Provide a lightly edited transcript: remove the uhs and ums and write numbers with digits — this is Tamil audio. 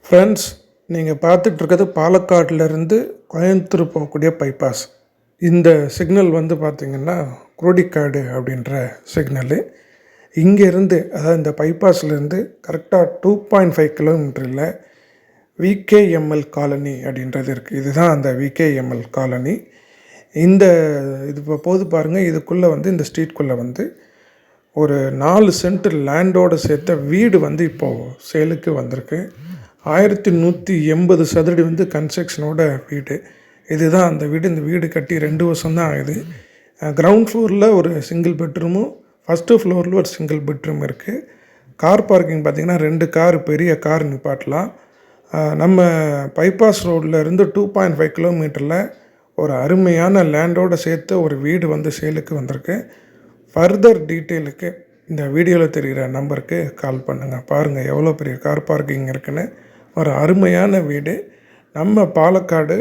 ஃப்ரெண்ட்ஸ், நீங்கள் பார்த்துட்ருக்கிறது பாலக்காட்டிலேருந்து கோயம்புத்தூர் போகக்கூடிய பைபாஸ். இந்த சிக்னல் வந்து பார்த்திங்கன்னா குரோடிக்காடு அப்படின்ற சிக்னலு. இங்கேருந்து அதாவது இந்த பைபாஸ்லேருந்து கரெக்டாக 2.5 கிலோமீட்டரில் விகேஎம்எல் காலனி அப்படின்றது இருக்குது. இதுதான் அந்த விகேஎம்எல் காலனி. இந்த இது இப்போ போது பாருங்கள், இதுக்குள்ளே வந்து இந்த ஸ்ட்ரீட்குள்ளே வந்து ஒரு 4 சென்ட் லேண்டோடு சேர்த்த வீடு வந்து இப்போது சேலுக்கு வந்திருக்கு. 1180 சதுரடி வந்து கன்ஸ்ட்ரக்ஷனோட வீடு. இதுதான் அந்த வீடு. இந்த வீடு கட்டி 2 வருஷம்தான் ஆகுது. கிரவுண்ட் ஃப்ளோரில் ஒரு சிங்கிள் பெட்ரூமும் ஃபஸ்ட்டு ஃப்ளோரில் ஒரு சிங்கிள் பெட்ரூம் இருக்குது. கார் பார்க்கிங் பார்த்திங்கன்னா 2 கார், பெரிய கார் நிப்பாட்டலாம். நம்ம பைபாஸ் ரோடில் இருந்து 2.5 கிலோமீட்டரில் ஒரு அருமையான லேண்டோடு சேர்த்து ஒரு வீடு வந்து சேலுக்கு வந்திருக்கு. ஃபர்தர் டீட்டெயிலுக்கு இந்த வீடியோவில் தெரிகிற நம்பருக்கு கால் பண்ணுங்கள். பாருங்கள் எவ்வளோ பெரிய கார் பார்க்கிங் இருக்குன்னு. ஒரு அருமையான வீடு. நம்ம பாலக்காடு